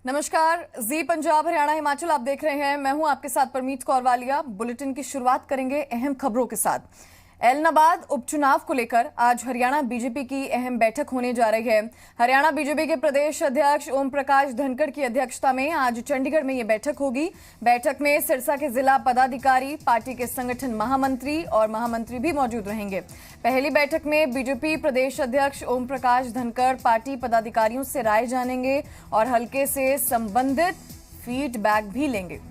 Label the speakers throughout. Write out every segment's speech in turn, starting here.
Speaker 1: नमस्कार, जी पंजाब हरियाणा हिमाचल आप देख रहे हैं। मैं हूं आपके साथ परमीत कौर वालिया। बुलेटिन की शुरुआत करेंगे अहम खबरों के साथ। ऐलनाबाद उपचुनाव को लेकर आज हरियाणा बीजेपी की अहम बैठक होने जा रही है। हरियाणा बीजेपी के प्रदेश अध्यक्ष ओम प्रकाश धनखड़ की अध्यक्षता में आज चंडीगढ़ में ये बैठक होगी। बैठक में सिरसा के जिला पदाधिकारी, पार्टी के संगठन महामंत्री और महामंत्री भी मौजूद रहेंगे। पहली बैठक में बीजेपी प्रदेश अध्यक्ष ओम प्रकाश धनखड़ पार्टी पदाधिकारियों से राय जानेंगे और हलके से संबंधित फीडबैक भी लेंगे।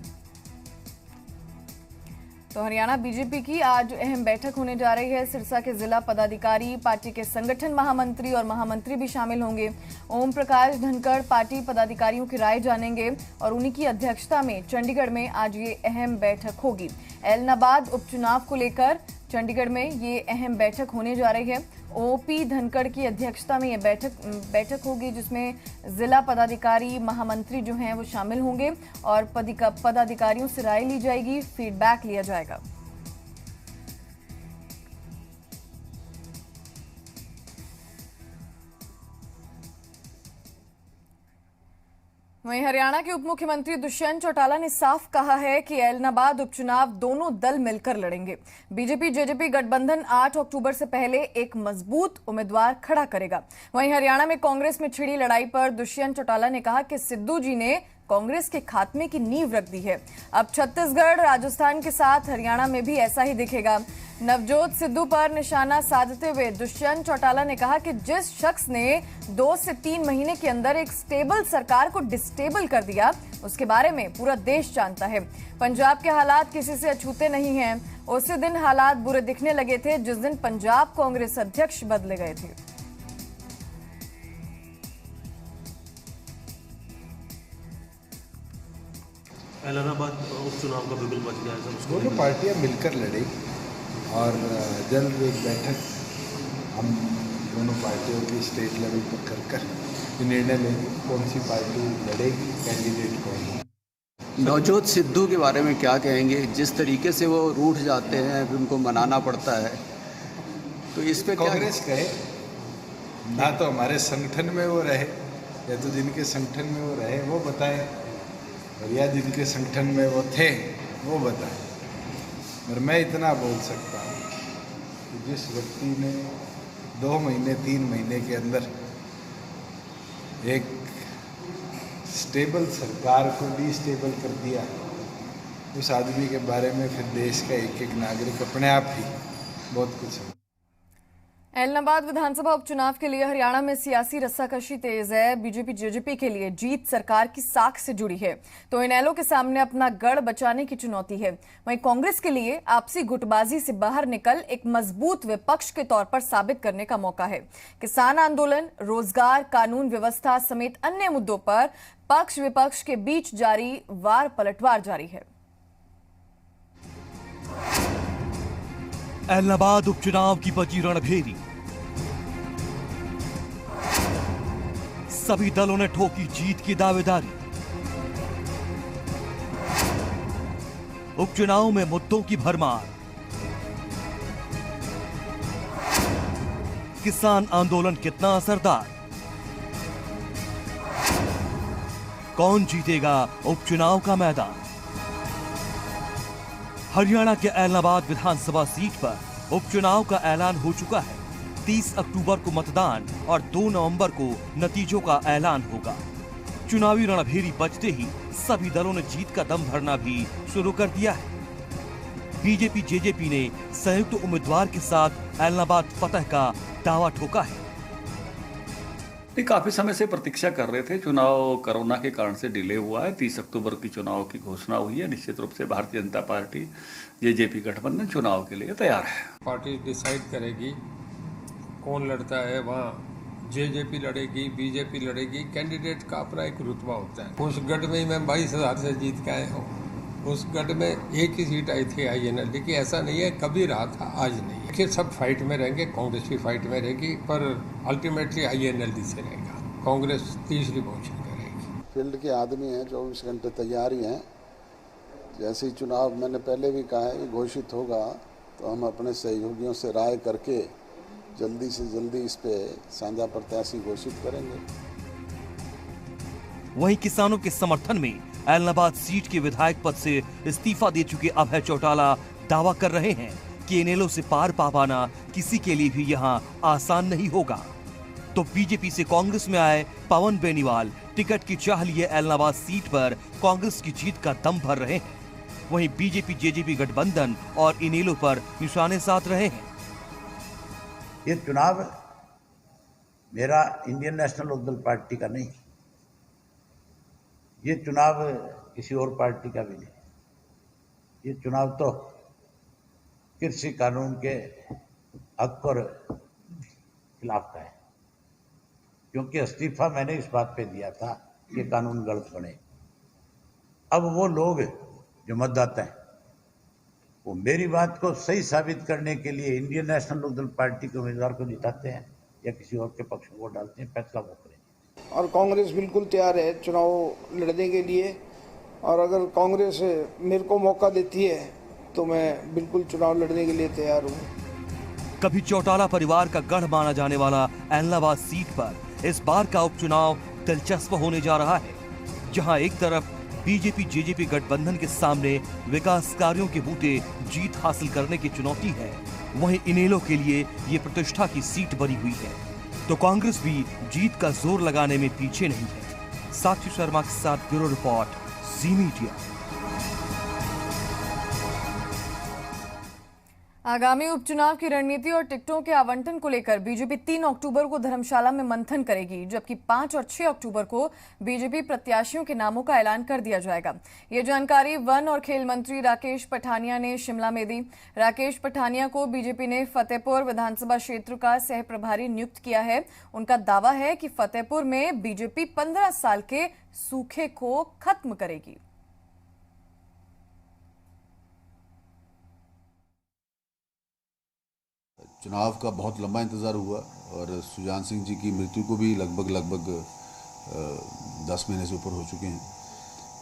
Speaker 1: तो हरियाणा बीजेपी की आज अहम बैठक होने जा रही है। सिरसा के जिला पदाधिकारी, पार्टी के संगठन महामंत्री और महामंत्री भी शामिल होंगे। ओम प्रकाश धनखड़ पार्टी पदाधिकारियों की राय जानेंगे और उन्हीं की अध्यक्षता में चंडीगढ़ में आज ये अहम बैठक होगी। ऐलनाबाद उपचुनाव को लेकर चंडीगढ़ में ये अहम बैठक होने जा रही है। ओपी धनखड़ की अध्यक्षता में ये बैठक होगी, जिसमें जिला पदाधिकारी, महामंत्री जो हैं वो शामिल होंगे और पदाधिकारियों से राय ली जाएगी, फीडबैक लिया जाएगा। वहीं हरियाणा के उप मुख्यमंत्री दुष्यंत चौटाला ने साफ कहा है कि ऐलनाबाद उपचुनाव दोनों दल मिलकर लड़ेंगे। बीजेपी जेजेपी गठबंधन 8 अक्टूबर से पहले एक मजबूत उम्मीदवार खड़ा करेगा। वहीं हरियाणा में कांग्रेस में छिड़ी लड़ाई पर दुष्यंत चौटाला ने कहा कि सिद्धू जी ने कांग्रेस के खात्मे की नींव रख दी है। अब छत्तीसगढ़, राजस्थान के साथ हरियाणा में भी ऐसा ही दिखेगा। नवजोत सिद्धू पर निशाना साधते हुए दुष्यंत चौटाला ने कहा कि जिस शख्स ने 2 से 3 महीने के अंदर एक स्टेबल सरकार को डिस्टेबल कर दिया, उसके बारे में पूरा देश जानता है। पंजाब के हालात किसी से अछूते नहीं हैं। उसी दिन हालात बुरे दिखने लगे थे जिस दिन पंजाब कांग्रेस अध्यक्ष बदले गए थे।
Speaker 2: ऐलनाबाद उपचुनाव का बिगुल बच गया है।
Speaker 3: दोनों पार्टियां मिलकर लड़ेगी और जल्द एक बैठक हम दोनों पार्टियों की स्टेट लेवल पर कर निर्णय लेंगे कौन सी पार्टी लड़ेगी, कैंडिडेट कौन है।
Speaker 4: नवजोत सिद्धू के बारे में क्या कहेंगे? जिस तरीके से वो रूठ जाते हैं, फिर उनको मनाना पड़ता है, तो इस पे
Speaker 3: कांग्रेस कहे ना तो हमारे संगठन में वो रहे, या तो जिनके संगठन में वो रहे वो बताएं, और या जिनके संगठन में वो थे वो बताएं। और मैं इतना बोल सकता हूँ कि जिस व्यक्ति ने 2 महीने 3 महीने के अंदर एक स्टेबल सरकार को डिस्टेबल कर दिया, उस आदमी के बारे में फिर देश का एक एक नागरिक अपने आप ही बहुत कुछ है।
Speaker 1: ऐलनाबाद विधानसभा उपचुनाव के लिए हरियाणा में सियासी रस्साकशी तेज है। बीजेपी जेजेपी के लिए जीत सरकार की साख से जुड़ी है, तो इनेलो के सामने अपना गढ़ बचाने की चुनौती है। वहीं कांग्रेस के लिए आपसी गुटबाजी से बाहर निकल एक मजबूत विपक्ष के तौर पर साबित करने का मौका है। किसान आंदोलन, रोजगार, कानून व्यवस्था समेत अन्य मुद्दों पर पक्ष विपक्ष के बीच जारी वार पलटवार जारी है।
Speaker 5: ऐलनाबाद उपचुनाव की बची रणभेरी, सभी दलों ने ठोकी जीत की दावेदारी। उपचुनाव में मुद्दों की भरमार, किसान आंदोलन कितना असरदार, कौन जीतेगा उपचुनाव का मैदान। हरियाणा के ऐलनाबाद विधानसभा सीट पर उपचुनाव का ऐलान हो चुका है। 30 अक्टूबर को मतदान और 2 नवंबर को नतीजों का ऐलान होगा। चुनावी रणभेरी बजते ही सभी दलों ने जीत का दम भरना भी शुरू कर दिया है। बीजेपी जेजेपी ने संयुक्त उम्मीदवार के साथ ऐलनाबाद फतह का दावा ठोका है।
Speaker 6: काफी समय से प्रतीक्षा कर रहे थे। चुनाव कोरोना के कारण से डिले हुआ है। 30 अक्टूबर की चुनाव की घोषणा हुई है। निश्चित रूप से भारतीय जनता पार्टी जेजेपी गठबंधन चुनाव के लिए तैयार है।
Speaker 7: पार्टी डिसाइड करेगी कौन लड़ता है, वहाँ जेजेपी लड़ेगी, बीजेपी लड़ेगी। कैंडिडेट का अपना एक रुतबा होता है। उस गढ़ में मैं 22,000 से जीत के आया हूँ। उस गढ़ में एक ही सीट आई थी INL की। ऐसा नहीं है कभी रहा था, आज नहीं है कि सब फाइट में रहेंगे। कांग्रेस भी फाइट में रहेगी, पर अल्टीमेटली INL से रहेगा। कांग्रेस तीसरी पोजीशन करेगी।
Speaker 8: फील्ड के आदमी हैं, 24 घंटे तैयारी हैं। जैसे ही चुनाव, मैंने पहले भी कहा है, घोषित होगा तो हम अपने सहयोगियों से राय करके जल्दी से जल्दी इस पे साझा प्रत्याशी घोषित करेंगे।
Speaker 5: वहीं किसानों के समर्थन में ऐलनाबाद सीट के विधायक पद से इस्तीफा दे चुके अभय चौटाला दावा कर रहे हैं कि इनेलो से पार पा पाना किसी के लिए भी यहां आसान नहीं होगा। तो बीजेपी से कांग्रेस में आए पवन बेनीवाल टिकट की चाह लिए ऐलनाबाद सीट पर कांग्रेस की जीत का दम भर रहे हैं। वहीं बीजेपी जेजेपी गठबंधन और इनेलो पर निशाने साध रहे हैं।
Speaker 9: ये चुनाव मेरा इंडियन नेशनल लोकदल पार्टी का नहीं, ये चुनाव किसी और पार्टी का भी नहीं। ये चुनाव तो कृषि कानून के हक पर खिलाफ का है, क्योंकि इस्तीफा मैंने इस बात पे दिया था कि कानून गलत बने। अब वो लोग जो मतदाता हैं वो मेरी बात को सही साबित करने के लिए इंडियन नेशनल लोकदल पार्टी के उम्मीदवार को जिताते हैं या किसी और के पक्ष में वोट डालते हैं, फैसला वो करेंगे।
Speaker 10: और कांग्रेस बिल्कुल तैयार है चुनाव लड़ने के लिए, और अगर कांग्रेस मेरे को मौका देती है तो मैं बिल्कुल चुनाव लड़ने के लिए तैयार हूँ।
Speaker 5: कभी चौटाला परिवार का गढ़ माना जाने वाला ऐलनाबाद सीट पर इस बार का उपचुनाव दिलचस्प होने जा रहा है, जहां एक तरफ बीजेपी जेजेपी गठबंधन के सामने विकास कार्यों के बूते जीत हासिल करने की चुनौती है, वहीं इनेलो के लिए ये प्रतिष्ठा की सीट बनी हुई है। तो कांग्रेस भी जीत का जोर लगाने में पीछे नहीं है। साक्षी शर्मा के साथ ब्यूरो रिपोर्ट, जी मीडिया।
Speaker 1: आगामी उपचुनाव की रणनीति और टिकटों के आवंटन को लेकर बीजेपी 3 अक्टूबर को धर्मशाला में मंथन करेगी, जबकि 5 और 6 अक्टूबर को बीजेपी प्रत्याशियों के नामों का ऐलान कर दिया जाएगा। ये जानकारी वन और खेल मंत्री राकेश पठानिया ने शिमला में दी। राकेश पठानिया को बीजेपी ने फतेहपुर विधानसभा क्षेत्र का सह प्रभारी नियुक्त किया है। उनका दावा है कि फतेहपुर में बीजेपी 15 साल के सूखे को खत्म करेगी।
Speaker 11: चुनाव का बहुत लंबा इंतज़ार हुआ और सुजान सिंह जी की मृत्यु को भी लगभग 10 महीने से ऊपर हो चुके हैं।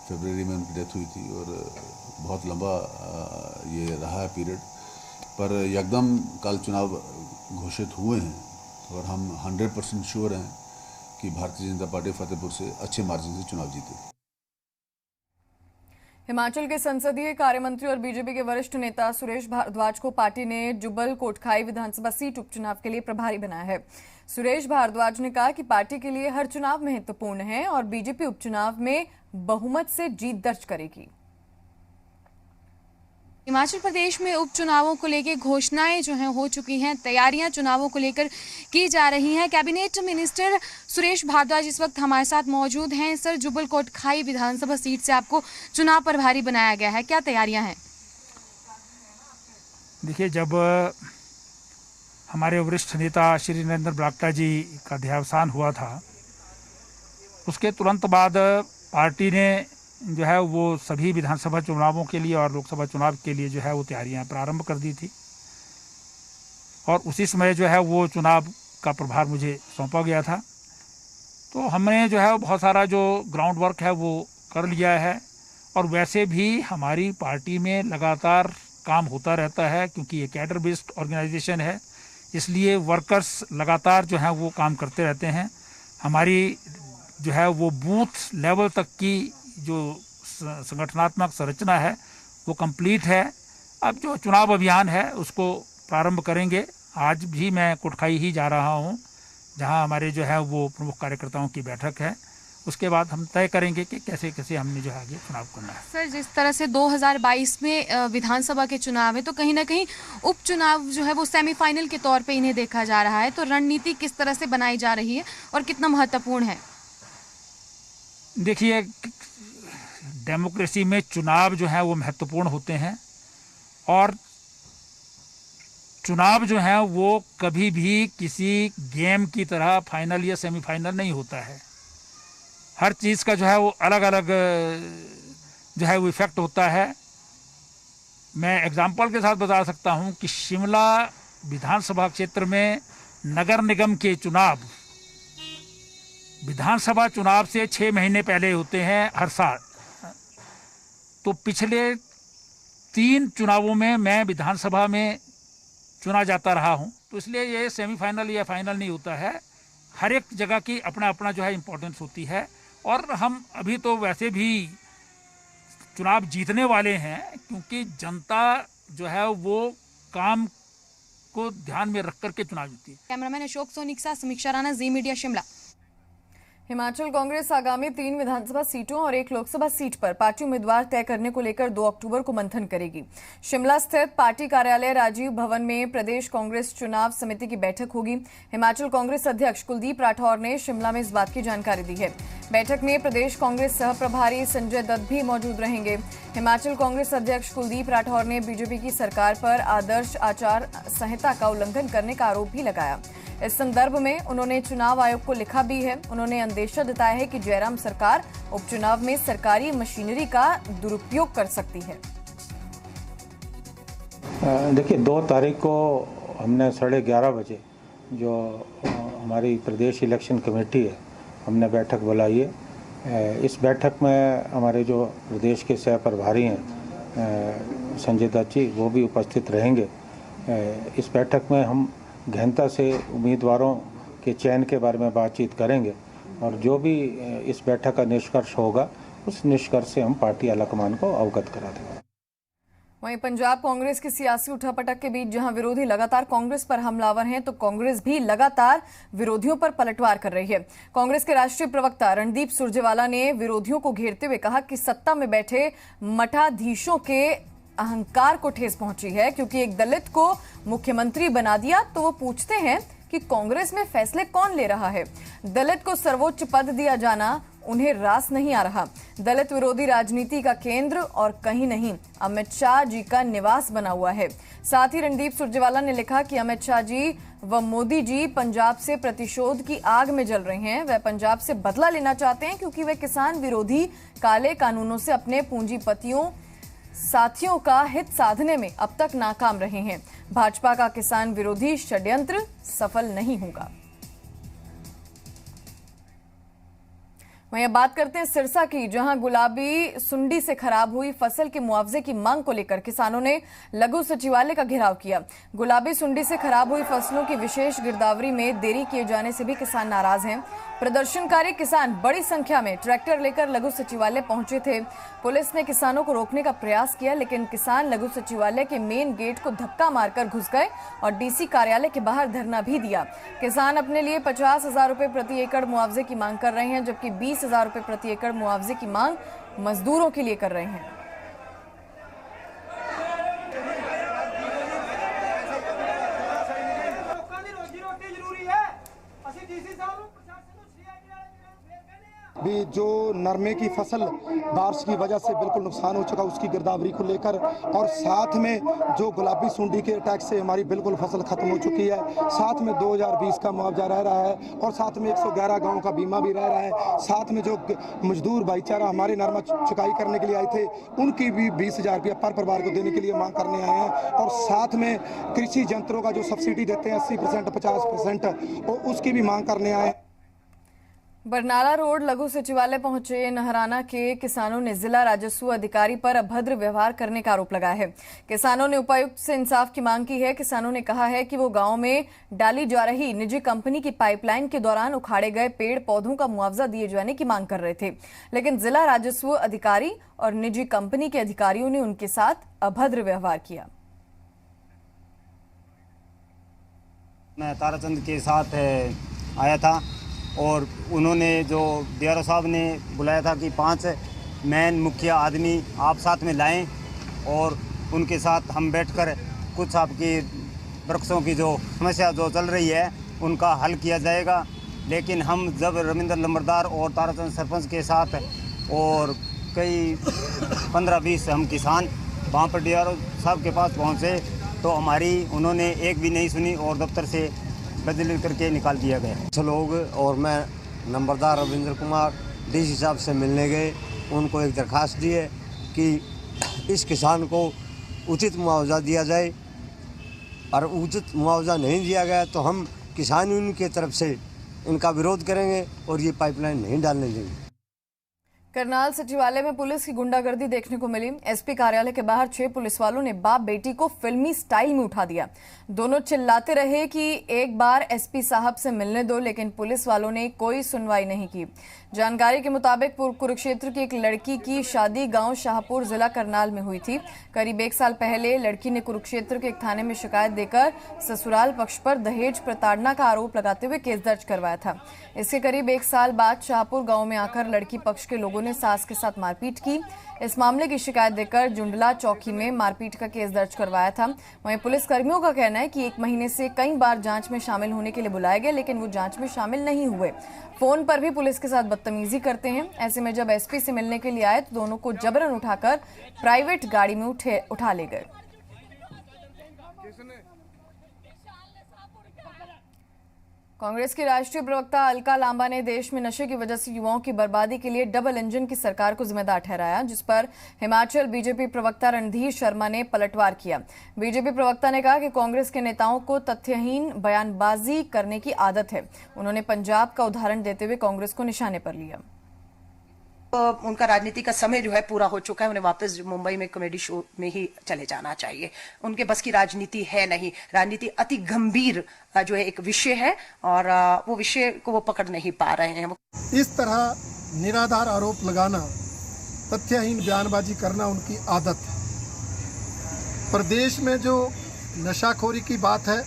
Speaker 11: फरवरी में उनकी डेथ हुई थी और बहुत लंबा ये रहा है पीरियड, पर एकदम कल चुनाव घोषित हुए हैं और हम 100% श्योर हैं कि भारतीय जनता पार्टी फतेहपुर से अच्छे मार्जिन से चुनाव जीतेगी।
Speaker 1: हिमाचल के संसदीय कार्य मंत्री और बीजेपी के वरिष्ठ नेता सुरेश भारद्वाज को पार्टी ने जुब्बल कोटखाई विधानसभा सीट उपचुनाव के लिए प्रभारी बनाया है। सुरेश भारद्वाज ने कहा कि पार्टी के लिए हर चुनाव महत्वपूर्ण है और बीजेपी उपचुनाव में बहुमत से जीत दर्ज करेगी।
Speaker 12: हिमाचल प्रदेश में उपचुनावों को लेकर घोषणाएं जो हैं हो चुकी हैं, तैयारियां चुनावों को लेकर की जा रही हैं। कैबिनेट मिनिस्टर सुरेश भारद्वाज इस वक्त हमारे साथ मौजूद हैं। सर, जुब्बल कोटखाई विधानसभा सीट से आपको चुनाव प्रभारी बनाया गया है, क्या तैयारियां हैं?
Speaker 13: देखिए, जब हमारे वरिष्ठ नेता श्री नरेंद्र बरागटा जी का देहावसान हुआ था, उसके तुरंत बाद पार्टी ने जो है वो सभी विधानसभा चुनावों के लिए और लोकसभा चुनाव के लिए जो है वो तैयारियां प्रारंभ कर दी थी और उसी समय जो है वो चुनाव का प्रभार मुझे सौंपा गया था। तो हमने जो है बहुत सारा जो ग्राउंड वर्क है वो कर लिया है और वैसे भी हमारी पार्टी में लगातार काम होता रहता है, क्योंकि ये कैडर बेस्ड ऑर्गेनाइजेशन है, इसलिए वर्कर्स लगातार जो है वो काम करते रहते हैं। हमारी जो है वो बूथ लेवल तक की जो संगठनात्मक संरचना है वो कंप्लीट है। अब जो चुनाव अभियान है उसको प्रारंभ करेंगे। आज भी मैं कोटखाई ही जा रहा हूं, जहां हमारे जो है वो प्रमुख कार्यकर्ताओं की बैठक है। उसके बाद हम तय करेंगे कि कैसे कैसे हमने जो है आगे चुनाव करना है।
Speaker 12: सर, जिस तरह से 2022 में विधानसभा के चुनाव है, तो कहीं ना कहीं उपचुनाव जो है वो सेमीफाइनल के तौर पे इन्हें देखा जा रहा है, तो रणनीति किस तरह से बनाई जा रही है और कितना महत्वपूर्ण है?
Speaker 13: देखिए, डेमोक्रेसी में चुनाव जो है वो महत्वपूर्ण होते हैं और चुनाव जो है वो कभी भी किसी गेम की तरह फाइनल या सेमीफाइनल नहीं होता है। हर चीज़ का जो है वो अलग अलग जो है वो इफेक्ट होता है। मैं एग्जाम्पल के साथ बता सकता हूं कि शिमला विधानसभा क्षेत्र में नगर निगम के चुनाव विधानसभा चुनाव से 6 महीने पहले होते हैं हर साल। तो पिछले 3 चुनावों में मैं विधानसभा में चुना जाता रहा हूं, तो इसलिए ये सेमीफाइनल या फाइनल नहीं होता है। हर एक जगह की अपना अपना जो है इम्पोर्टेंस होती है और हम अभी तो वैसे भी चुनाव जीतने वाले हैं, क्योंकि जनता जो है वो काम को ध्यान में रख करके चुनाव जीती है।
Speaker 12: कैमरामैन अशोक सोनी के साथ समीक्षा राणा, जी मीडिया शिमला।
Speaker 1: हिमाचल कांग्रेस आगामी 3 विधानसभा सीटों और 1 लोकसभा सीट पर पार्टी उम्मीदवार तय करने को लेकर 2 अक्टूबर को मंथन करेगी। शिमला स्थित पार्टी कार्यालय राजीव भवन में प्रदेश कांग्रेस चुनाव समिति की बैठक होगी। हिमाचल कांग्रेस अध्यक्ष कुलदीप राठौर ने शिमला में इस बात की जानकारी दी है। बैठक में प्रदेश कांग्रेस सह प्रभारी संजय दत्त भी मौजूद रहेंगे। हिमाचल कांग्रेस अध्यक्ष कुलदीप राठौर ने बीजेपी की सरकार पर आदर्श आचार संहिता का उल्लंघन करने का आरोप भी लगाया। इस संदर्भ में उन्होंने चुनाव आयोग को लिखा भी है। उन्होंने अंदेशा जताया है कि जयराम सरकार उपचुनाव में सरकारी मशीनरी का दुरुपयोग कर सकती है।
Speaker 14: देखिए, 2 तारीख को हमने 11:30 बजे जो हमारी प्रदेश इलेक्शन कमेटी है, हमने बैठक बुलाई है। इस बैठक में हमारे जो प्रदेश के सह प्रभारी हैं संजय दत्त जी, वो भी उपस्थित रहेंगे। इस बैठक में हम गहनता से उम्मीदवारों के चयन के बारे में बातचीत करेंगे और जो भी इस बैठक का निष्कर्ष होगा उस निष्कर्ष से हम पार्टी आलाकमान को अवगत करा देंगे।
Speaker 1: वहीं पंजाब कांग्रेस की सियासी उठापटक के बीच जहां विरोधी लगातार कांग्रेस पर हमलावर हैं, तो कांग्रेस भी लगातार विरोधियों पर पलटवार कर रही है। कांग्रेस के राष्ट्रीय प्रवक्ता रणदीप सुरजेवाला ने विरोधियों को घेरते हुए कहा कि सत्ता में बैठे मठाधीशों के अहंकार को ठेस पहुंची है, क्योंकि एक दलित को मुख्यमंत्री बना दिया तो वो पूछते हैं कि कांग्रेस में फैसले कौन ले रहा है। दलित को सर्वोच्च पद दिया जाना उन्हें रास नहीं आ रहा। दलित विरोधी राजनीति का केंद्र और कहीं नहीं अमित शाह जी का निवास बना हुआ है। साथ ही रणदीप सुरजेवाला ने लिखा कि अमित शाह जी व मोदी जी पंजाब से प्रतिशोध की आग में जल रहे हैं। वह पंजाब से बदला लेना चाहते हैं, क्योंकि वे किसान विरोधी काले कानूनों से अपने पूंजीपतियों साथियों का हित साधने में अब तक नाकाम रहे हैं। भाजपा का किसान विरोधी षड्यंत्र सफल नहीं होगा। वहीं अब बात करते हैं सिरसा की, जहां गुलाबी सुंडी से खराब हुई फसल के मुआवजे की मांग को लेकर किसानों ने लघु सचिवालय का घेराव किया। गुलाबी सुंडी से खराब हुई फसलों की विशेष गिरदावरी में देरी किए जाने से भी किसान नाराज हैं। प्रदर्शनकारी किसान बड़ी संख्या में ट्रैक्टर लेकर लघु सचिवालय पहुंचे थे। पुलिस ने किसानों को रोकने का प्रयास किया, लेकिन किसान लघु सचिवालय के मेन गेट को धक्का मारकर घुस गए और डीसी कार्यालय के बाहर धरना भी दिया। किसान अपने लिए 50,000 रुपए प्रति एकड़ मुआवजे की मांग कर रहे हैं, जबकि 20,000 रुपए प्रति एकड़ मुआवजे की मांग मजदूरों के लिए कर रहे हैं।
Speaker 15: भी जो नरमे की फसल बारिश की वजह से बिल्कुल नुकसान हो चुका, उसकी गिरदावरी को लेकर, और साथ में जो गुलाबी सुंडी के अटैक से हमारी बिल्कुल फसल खत्म हो चुकी है। साथ में 2020 का मुआवजा रह रहा है और साथ में 111 गांव का बीमा भी रह रहा है। साथ में जो मजदूर भाईचारा हमारे नरमा चुकाई करने के लिए आए थे, उनकी भी 20,000 रुपया पर परिवार को देने के लिए मांग करने आए हैं। और साथ में कृषि यंत्रों का जो सब्सिडी देते हैं 80%, 50%, और उसकी भी मांग करने आए हैं।
Speaker 1: बरनाला रोड लघु सचिवालय पहुंचे नहराना के किसानों ने जिला राजस्व अधिकारी पर अभद्र व्यवहार करने का आरोप लगाया है। किसानों ने उपायुक्त से इंसाफ की मांग की है। किसानों ने कहा है कि वो गांव में डाली जा रही निजी कंपनी की पाइपलाइन के दौरान उखाड़े गए पेड़ पौधों का मुआवजा दिए जाने की मांग कर रहे थे, लेकिन जिला राजस्व अधिकारी और निजी कंपनी के अधिकारियों ने उनके साथ अभद्र व्यवहार किया।
Speaker 16: मैं ताराचंद के साथ आया था और उन्होंने जो डीआरओ साहब ने बुलाया था कि 5 मेन मुखिया आदमी आप साथ में लाएं और उनके साथ हम बैठकर कुछ आपकी वृक्षों की जो समस्या जो चल रही है उनका हल किया जाएगा। लेकिन हम जब रविंद्र लंबरदार और ताराचंद सरपंच के साथ और कई 15-20 हम किसान वहाँ पर डीआरओ साहब के पास पहुँचे तो हमारी उन्होंने एक भी नहीं सुनी और दफ्तर से बदली करके निकाल दिया गया।
Speaker 17: कुछ लोग और मैं नंबरदार रविंद्र कुमार डीसी साहब से मिलने गए, उनको एक दरख्वास्त दी है कि इस किसान को उचित मुआवजा दिया जाए, और उचित मुआवजा नहीं दिया गया तो हम किसान यूनियन की तरफ से इनका विरोध करेंगे और ये पाइपलाइन नहीं डालने देंगे।
Speaker 1: करनाल सचिवालय में पुलिस की गुंडागर्दी देखने को मिली। एसपी कार्यालय के बाहर 6 पुलिस वालों ने बाप बेटी को फिल्मी स्टाइल में उठा दिया। दोनों चिल्लाते रहे कि एक बार एसपी साहब से मिलने दो, लेकिन पुलिस वालों ने कोई सुनवाई नहीं की। जानकारी के मुताबिक पूर्व कुरुक्षेत्र की एक लड़की की शादी गांव शाहपुर जिला करनाल में हुई थी। करीब 1 साल पहले लड़की ने कुरुक्षेत्र के एक थाने में शिकायत देकर ससुराल पक्ष पर दहेज प्रताड़ना का आरोप लगाते हुए केस दर्ज करवाया था। इसके करीब 1 साल बाद शाहपुर गांव में आकर लड़की पक्ष के लोगों ने सास के साथ मारपीट की। इस मामले की शिकायत देकर जुंडला चौकी में मारपीट का केस दर्ज करवाया था। वहीं पुलिस कर्मियों का कहना है कि 1 महीने से कई बार जांच में शामिल होने के लिए बुलाए गए, लेकिन वो जांच में शामिल नहीं हुए। फोन पर भी पुलिस के साथ बदतमीजी करते हैं। ऐसे में जब एसपी से मिलने के लिए आए तो दोनों को जबरन उठाकर प्राइवेट गाड़ी में उठा ले गए। कांग्रेस की राष्ट्रीय प्रवक्ता अलका लांबा ने देश में नशे की वजह से युवाओं की बर्बादी के लिए डबल इंजन की सरकार को जिम्मेदार ठहराया, जिस पर हिमाचल बीजेपी प्रवक्ता रणधीर शर्मा ने पलटवार किया। बीजेपी प्रवक्ता ने कहा कि कांग्रेस के नेताओं को तथ्यहीन बयानबाजी करने की आदत है। उन्होंने पंजाब का उदाहरण देते हुए कांग्रेस को निशाने पर लिया।
Speaker 18: उनका राजनीति का समय जो है पूरा हो चुका है, उन्हें वापस मुंबई में कॉमेडी शो में ही चले जाना चाहिए। उनके बस की राजनीति है नहीं। राजनीति अति गंभीर जो है एक विषय है और वो विषय को वो पकड़ नहीं पा रहे हैं।
Speaker 19: इस तरह निराधार आरोप लगाना, तथ्यहीन बयानबाजी करना उनकी आदत है। प्रदेश में जो नशाखोरी की बात है,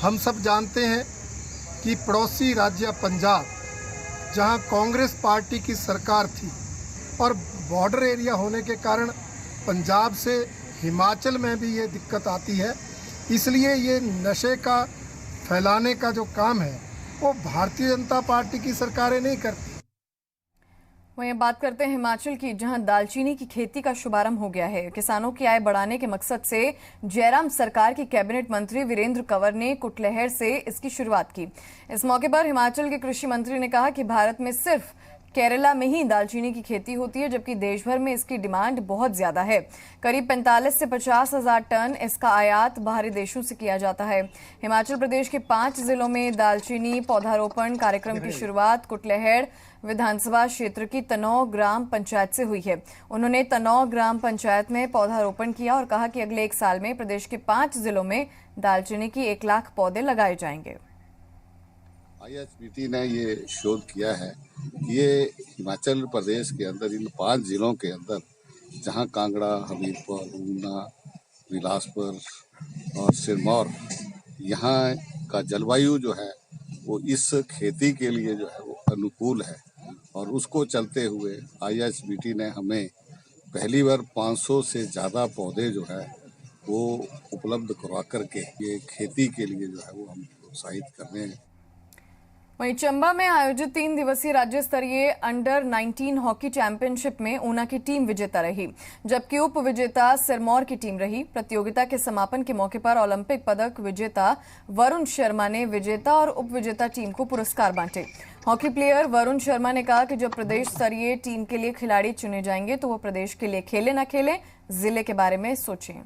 Speaker 19: हम सब जानते हैं कि पड़ोसी राज्य पंजाब, जहां कांग्रेस पार्टी की सरकार थी और बॉर्डर एरिया होने के कारण पंजाब से हिमाचल में भी ये दिक्कत आती है, इसलिए ये नशे का फैलाने का जो काम है वो भारतीय जनता पार्टी की सरकारें नहीं करती।
Speaker 1: वहीं बात करते हैं हिमाचल की, जहां दालचीनी की खेती का शुभारंभ हो गया है। किसानों की आय बढ़ाने के मकसद से जयराम सरकार की कैबिनेट मंत्री वीरेंद्र कंवर ने कुटलैहड़ से इसकी शुरुआत की। इस मौके पर हिमाचल के कृषि मंत्री ने कहा कि भारत में सिर्फ केरला में ही दालचीनी की खेती होती है, जबकि देश भर में इसकी डिमांड बहुत ज्यादा है। करीब 45 से 50 हजार टन इसका आयात बाहरी देशों से किया जाता है। हिमाचल प्रदेश के 5 जिलों में दालचीनी पौधारोपण कार्यक्रम की शुरुआत कुटलैहड़ विधानसभा क्षेत्र की तनौ ग्राम पंचायत से हुई है। उन्होंने तनौ ग्राम पंचायत में पौधारोपण किया और कहा कि अगले 1 साल में प्रदेश के 5 जिलों में दालचीनी की 1 लाख पौधे लगाए जाएंगे।
Speaker 8: IHBT ने ये शोध किया है कि ये हिमाचल प्रदेश के अंदर इन 5 जिलों के अंदर, जहां कांगड़ा, हमीरपुर, ऊना, बिलासपुर और सिरमौर, यहाँ का जलवायु जो है वो इस खेती के लिए जो है वो अनुकूल है और उसको चलते हुए IHBT ने हमें पहली बार 500 से ज़्यादा पौधे जो है वो उपलब्ध करवा करके ये खेती के लिए जो है वो हम प्रोत्साहित कर रहे हैं।
Speaker 1: वहीं चंबा में आयोजित 3 दिवसीय राज्य स्तरीय अंडर 19 हॉकी चैंपियनशिप में ऊना की टीम विजेता रही, जबकि उप विजेता सिरमौर की टीम रही। प्रतियोगिता के समापन के मौके पर ओलंपिक पदक विजेता वरुण शर्मा ने विजेता और उप विजेता टीम को पुरस्कार बांटे। हॉकी प्लेयर वरुण शर्मा ने कहा कि जब प्रदेश स्तरीय टीम के लिए खिलाड़ी चुने जाएंगे तो वो प्रदेश के लिए खेले न खेले, जिले के बारे में सोचें।